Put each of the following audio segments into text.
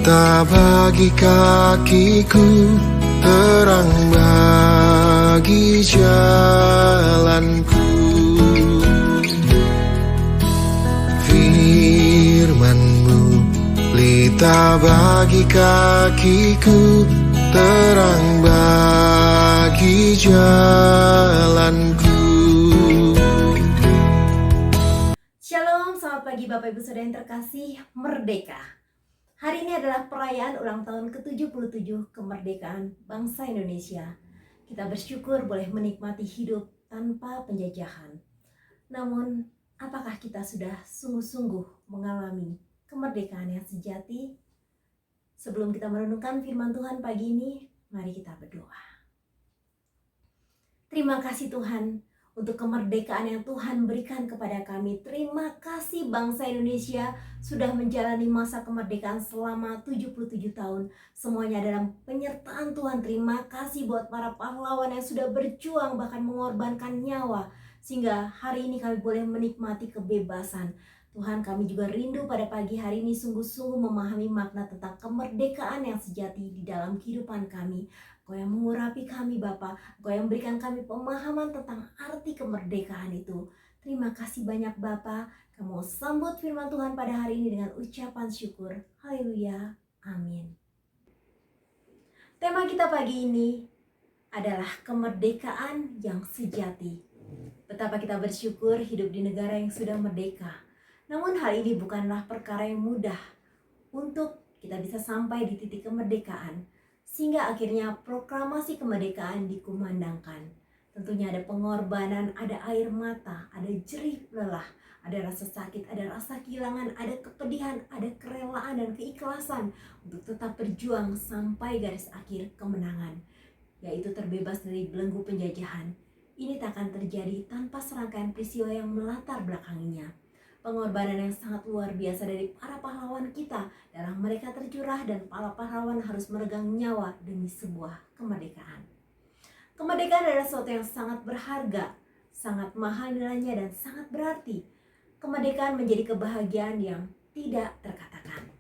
pelita bagi kakiku, terang bagi jalanku. Firman-Mu pelita bagi kakiku, terang bagi jalanku. Shalom, selamat pagi Bapak Ibu Saudara yang terkasih. Merdeka. Hari ini adalah perayaan ulang tahun ke-77 kemerdekaan bangsa Indonesia. Kita bersyukur boleh menikmati hidup tanpa penjajahan. Namun, apakah kita sudah sungguh-sungguh mengalami kemerdekaan yang sejati? Sebelum kita merenungkan firman Tuhan pagi ini, mari kita berdoa. Terima kasih Tuhan untuk kemerdekaan yang Tuhan berikan kepada kami. Terima kasih bangsa Indonesia sudah menjalani masa kemerdekaan selama 77 tahun. Semuanya dalam penyertaan Tuhan. Terima kasih buat para pahlawan yang sudah berjuang bahkan mengorbankan nyawa, sehingga hari ini kami boleh menikmati kebebasan. Tuhan, kami juga rindu pada pagi hari ini sungguh-sungguh memahami makna tentang kemerdekaan yang sejati di dalam kehidupan kami. Engkau yang mengurapi kami Bapa, Engkau yang berikan kami pemahaman tentang arti kemerdekaan itu. Terima kasih banyak Bapa. Kamu sambut firman Tuhan pada hari ini dengan ucapan syukur. Haleluya. Amin. Tema kita pagi ini adalah kemerdekaan yang sejati. Betapa kita bersyukur hidup di negara yang sudah merdeka. Namun hal ini bukanlah perkara yang mudah untuk kita bisa sampai di titik kemerdekaan, sehingga akhirnya proklamasi kemerdekaan dikumandangkan. Tentunya ada pengorbanan, ada air mata, ada jerih lelah, ada rasa sakit, ada rasa kehilangan, ada kepedihan, ada kerelaan dan keikhlasan untuk tetap berjuang sampai garis akhir kemenangan, yaitu terbebas dari belenggu penjajahan. Ini tak akan terjadi tanpa serangkaian peristiwa yang melatar belakanginya. Pengorbanan yang sangat luar biasa dari para pahlawan kita, darah mereka tercurah dan para pahlawan harus meregang nyawa demi sebuah kemerdekaan. Kemerdekaan adalah sesuatu yang sangat berharga, sangat mahal nilainya dan sangat berarti. Kemerdekaan menjadi kebahagiaan yang tidak terkatakan.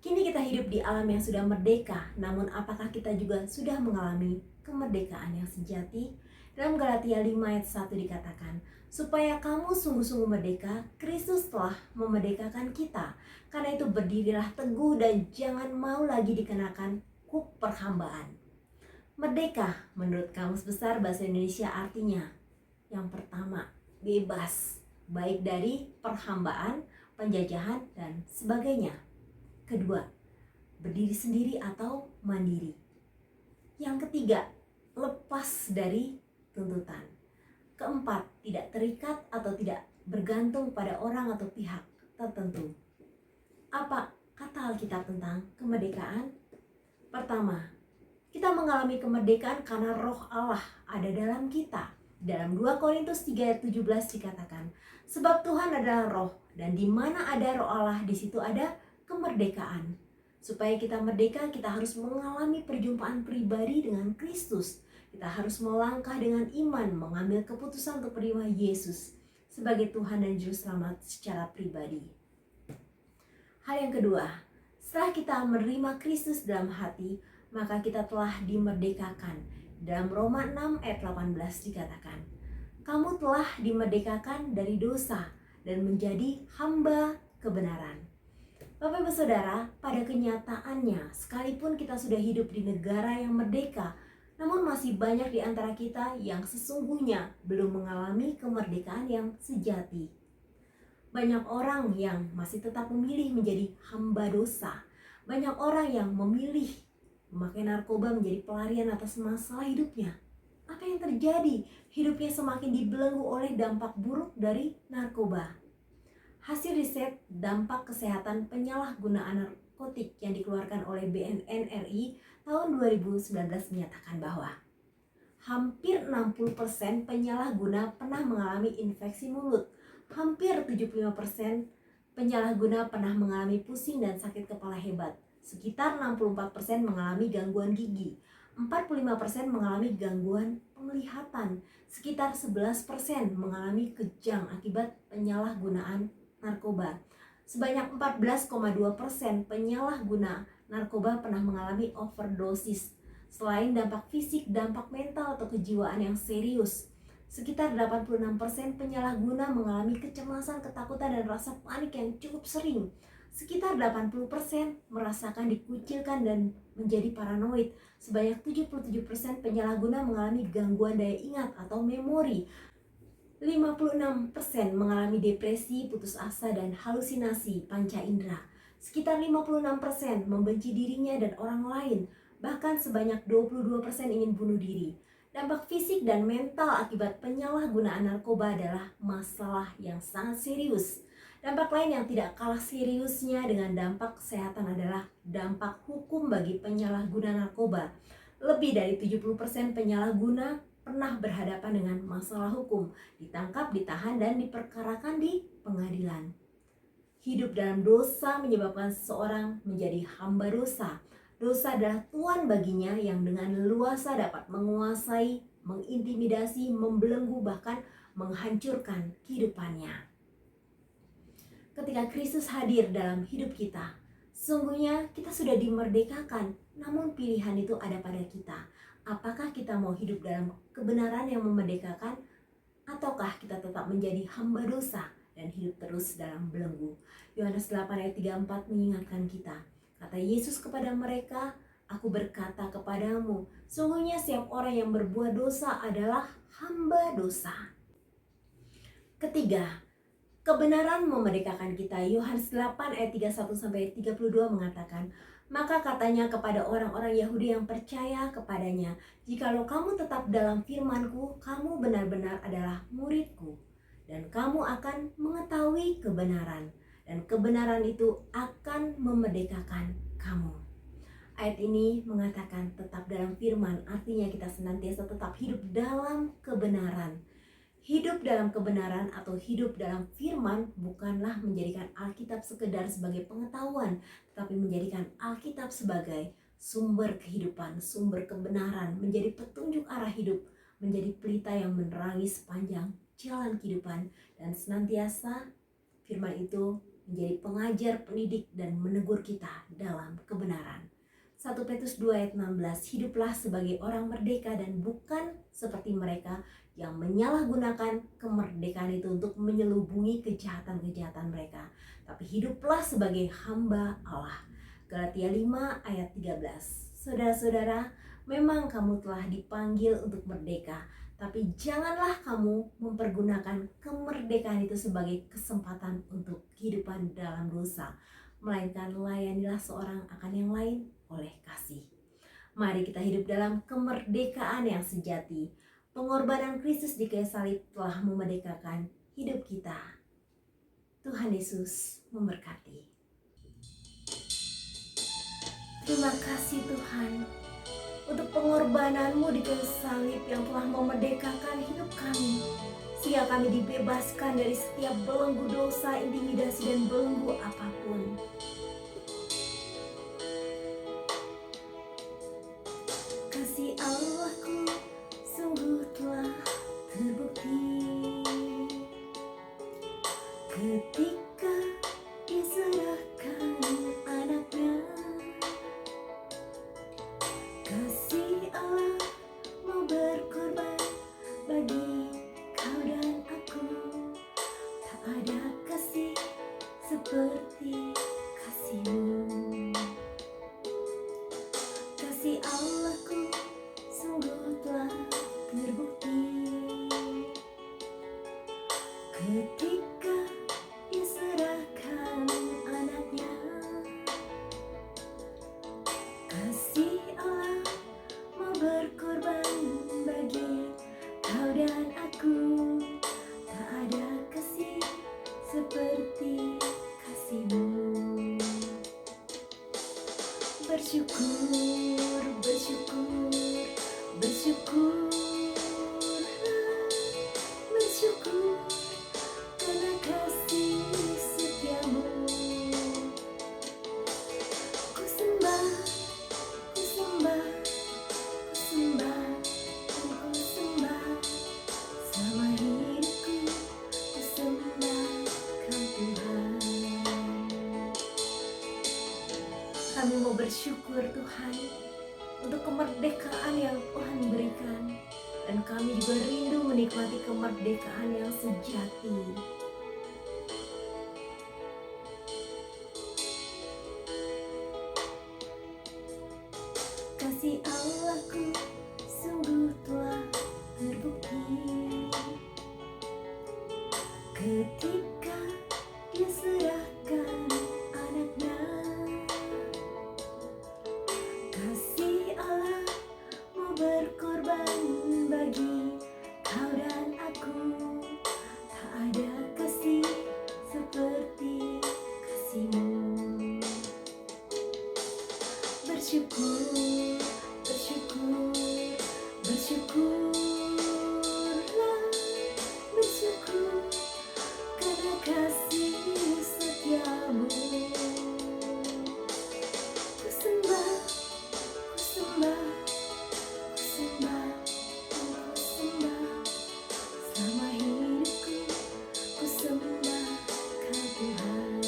Kini kita hidup di alam yang sudah merdeka, namun apakah kita juga sudah mengalami kemerdekaan yang sejati? Dalam Galatia 5 ayat 1 dikatakan, supaya kamu sungguh-sungguh merdeka, Kristus telah memerdekakan kita. Karena itu berdirilah teguh dan jangan mau lagi dikenakan kuk perhambaan. Merdeka menurut Kamus Besar Bahasa Indonesia artinya, yang pertama, bebas, baik dari perhambaan, penjajahan, dan sebagainya. Kedua, berdiri sendiri atau mandiri. Yang ketiga, lepas dari tuntutan. Keempat, tidak terikat atau tidak bergantung pada orang atau pihak tertentu. Apa kata Alkitab tentang kemerdekaan? Pertama, kita mengalami kemerdekaan karena roh Allah ada dalam kita. Dalam 2 Korintus 3 ayat 17 dikatakan, sebab Tuhan adalah roh, dan di mana ada roh Allah, di situ ada kemerdekaan. Supaya kita merdeka, kita harus mengalami perjumpaan pribadi dengan Kristus. Kita harus melangkah dengan iman, mengambil keputusan untuk menerima Yesus sebagai Tuhan dan Juru Selamat secara pribadi. Hal yang kedua, setelah kita menerima Kristus dalam hati, maka kita telah dimerdekakan. Dalam Roma 6 ayat 18 dikatakan, kamu telah dimerdekakan dari dosa dan menjadi hamba kebenaran. Bapak Ibu Saudara, pada kenyataannya, sekalipun kita sudah hidup di negara yang merdeka, namun masih banyak di antara kita yang sesungguhnya belum mengalami kemerdekaan yang sejati. Banyak orang yang masih tetap memilih menjadi hamba dosa. Banyak orang yang memilih memakai narkoba menjadi pelarian atas masalah hidupnya. Apa yang terjadi? Hidupnya semakin dibelenggu oleh dampak buruk dari narkoba. Hasil riset dampak kesehatan penyalahgunaan narkotik yang dikeluarkan oleh BNN RI tahun 2019 menyatakan bahwa hampir 60% penyalahguna pernah mengalami infeksi mulut. Hampir 75% penyalahguna pernah mengalami pusing dan sakit kepala hebat. Sekitar 64% mengalami gangguan gigi. 45% mengalami gangguan penglihatan. Sekitar 11% mengalami kejang akibat penyalahgunaan narkoba. Sebanyak 14,2% penyalahguna narkoba pernah mengalami overdosis. Selain dampak fisik, dampak mental atau kejiwaan yang serius. Sekitar 86% penyalahguna mengalami kecemasan, ketakutan, dan rasa panik yang cukup sering. Sekitar 80% merasakan dikucilkan dan menjadi paranoid. Sebanyak 77% penyalahguna mengalami gangguan daya ingat atau memori. 56% mengalami depresi, putus asa, dan halusinasi panca indera. Sekitar 56% membenci dirinya dan orang lain. Bahkan sebanyak 22% ingin bunuh diri. Dampak fisik dan mental akibat penyalahgunaan narkoba adalah masalah yang sangat serius. Dampak lain yang tidak kalah seriusnya dengan dampak kesehatan adalah dampak hukum bagi penyalahguna narkoba. Lebih dari 70% penyalahguna pernah berhadapan dengan masalah hukum, ditangkap, ditahan, dan diperkarakan di pengadilan. Hidup dalam dosa menyebabkan seseorang menjadi hamba dosa. Dosa adalah tuan baginya yang dengan leluasa dapat menguasai, mengintimidasi, membelenggu, bahkan menghancurkan kehidupannya. Ketika Kristus hadir dalam hidup kita, sungguhnya kita sudah dimerdekakan, namun pilihan itu ada pada kita. Apakah kita mau hidup dalam kebenaran yang memerdekakan, ataukah kita tetap menjadi hamba dosa dan hidup terus dalam belenggu? Yohanes 8 ayat 34 mengingatkan kita. Kata Yesus kepada mereka, "Aku berkata kepadamu, sungguhnya setiap orang yang berbuat dosa adalah hamba dosa." Ketiga, kebenaran memerdekakan kita. Yohanes 8 ayat 31-32 mengatakan, "Maka katanya kepada orang-orang Yahudi yang percaya kepadanya, jikalau kamu tetap dalam firman-Ku, kamu benar-benar adalah murid-Ku, dan kamu akan mengetahui kebenaran, dan kebenaran itu akan memerdekakan kamu." Ayat ini mengatakan tetap dalam firman, artinya kita senantiasa tetap hidup dalam kebenaran. Hidup dalam kebenaran atau hidup dalam firman bukanlah menjadikan Alkitab sekedar sebagai pengetahuan, tetapi menjadikan Alkitab sebagai sumber kehidupan, sumber kebenaran, menjadi petunjuk arah hidup, menjadi pelita yang menerangi sepanjang jalan kehidupan, dan senantiasa firman itu menjadi pengajar, pendidik, dan menegur kita dalam kebenaran. 1 Petrus 2 ayat 16, "Hiduplah sebagai orang merdeka dan bukan seperti mereka yang menyalahgunakan kemerdekaan itu untuk menyelubungi kejahatan-kejahatan mereka, tapi hiduplah sebagai hamba Allah." Galatia 5 ayat 13. Saudara-saudara, memang kamu telah dipanggil untuk merdeka, tapi janganlah kamu mempergunakan kemerdekaan itu sebagai kesempatan untuk kehidupan dalam dosa, melainkan layanilah seorang akan yang lain oleh kasih. Mari kita hidup dalam kemerdekaan yang sejati. Pengorbanan Kristus di kayu salib telah memerdekakan hidup kita. Tuhan Yesus memberkati. Terima kasih Tuhan untuk pengorbanan-Mu di kayu salib yang telah memerdekakan hidup kami, sehingga kami dibebaskan dari setiap belenggu dosa, intimidasi, dan belenggu apapun. Kasih Allahku sungguh telah terbukti ketika diserahkan anaknya. Kasih Allah mau berkorban bagi kau dan aku. Tak ada kasih seperti kasih-Mu. Kasih Allahku sungguh telah terbukti ketika diserahkan anaknya. Kasih Allah mau berkorban bagi kau dan aku. Tak ada kasih seperti kasih-Mu. Bersyukur, bersyukur, bersyukur, bersyukur karena kasih setia-Mu. Ku sembah, ku sembah, ku sembah, dan ku sembah. Selama hidupku ku sembah Kau Tuhan. Kami mau bersyukur Tuhan untuk kemerdekaan yang Tuhan berikan. Dan kami juga rindu menikmati kemerdekaan yang sejati. Kasih Allahku sungguh telah terbukti ketika Dia serahkan anaknya. Kasih Allah mau berkorban bagi kau dan aku. Tak ada kasih seperti kasih-Mu. Bersyukur, bersyukur, bersyukurlah, bersyukur karena kasih setia-Mu. Ku sembah, ku sembah, ku sembah, ku sembah. Selama hidupku, ku sembah Kau Tuhan.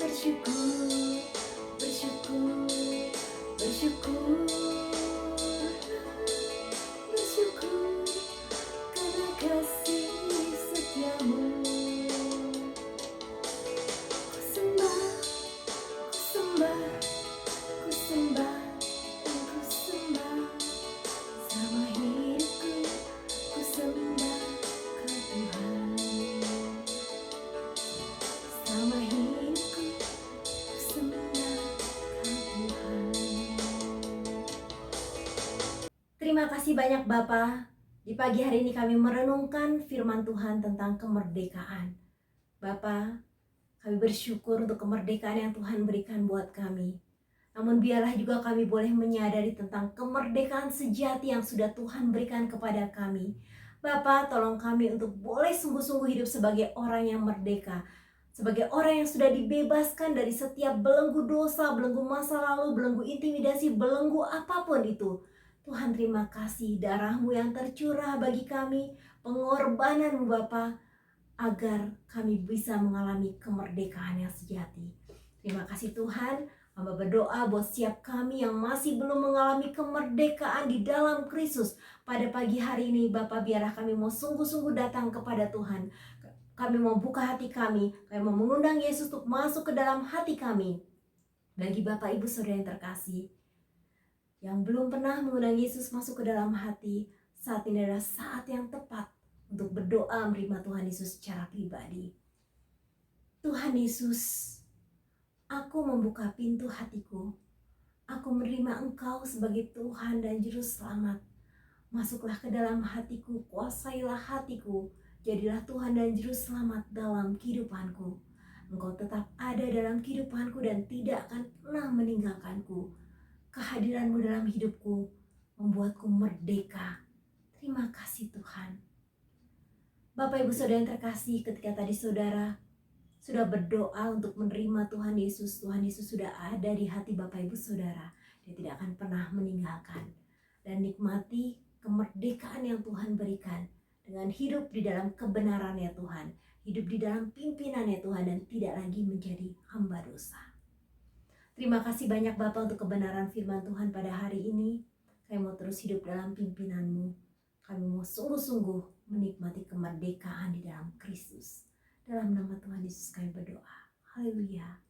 Bersyukur, bersyukur, bersyukurlah, bersyukur karena kasih setia-Mu. Ku sembah, ku sembah, ku sembah, dan ku sembah. Selama hidupku, ku sembah Kau Tuhan. Selama hidupku, ku sembah Kau Tuhan. Terima kasih banyak Bapa. Di pagi hari ini kami merenungkan firman Tuhan tentang kemerdekaan. Bapa, kami bersyukur untuk kemerdekaan yang Tuhan berikan buat kami. Namun biarlah juga kami boleh menyadari tentang kemerdekaan sejati yang sudah Tuhan berikan kepada kami. Bapa, tolong kami untuk boleh sungguh-sungguh hidup sebagai orang yang merdeka. Sebagai orang yang sudah dibebaskan dari setiap belenggu dosa, belenggu masa lalu, belenggu intimidasi, belenggu apapun itu. Tuhan, terima kasih darah-Mu yang tercurah bagi kami, pengorbanan-Mu Bapa, agar kami bisa mengalami kemerdekaan yang sejati. Terima kasih Tuhan. Hamba berdoa buat setiap kami yang masih belum mengalami kemerdekaan di dalam Kristus. Pada pagi hari ini Bapa, biarlah kami mau sungguh-sungguh datang kepada Tuhan. Kami mau buka hati kami mau mengundang Yesus untuk masuk ke dalam hati kami. Bagi Bapak Ibu Saudara yang terkasih, yang belum pernah mengundang Yesus masuk ke dalam hati, saat ini adalah saat yang tepat untuk berdoa menerima Tuhan Yesus secara pribadi. Tuhan Yesus, aku membuka pintu hatiku. Aku menerima Engkau sebagai Tuhan dan Juru Selamat. Masuklah ke dalam hatiku, kuasailah hatiku. Jadilah Tuhan dan Juru Selamat dalam kehidupanku. Engkau tetap ada dalam kehidupanku dan tidak akan pernah meninggalkanku. Kehadiran-Mu dalam hidupku membuatku merdeka. Terima kasih Tuhan. Bapak Ibu Saudara yang terkasih, ketika tadi saudara sudah berdoa untuk menerima Tuhan Yesus sudah ada di hati Bapak Ibu Saudara. Dia tidak akan pernah meninggalkan. Dan nikmati kemerdekaan yang Tuhan berikan dengan hidup di dalam kebenaran-Nya Tuhan, hidup di dalam pimpinan-Nya Tuhan, dan tidak lagi menjadi hamba dosa. Terima kasih banyak Bapak untuk kebenaran firman Tuhan pada hari ini. Kami mau terus hidup dalam pimpinan-Mu. Kami mau sungguh-sungguh menikmati kemerdekaan di dalam Kristus. Dalam nama Tuhan Yesus kami berdoa. Haleluya.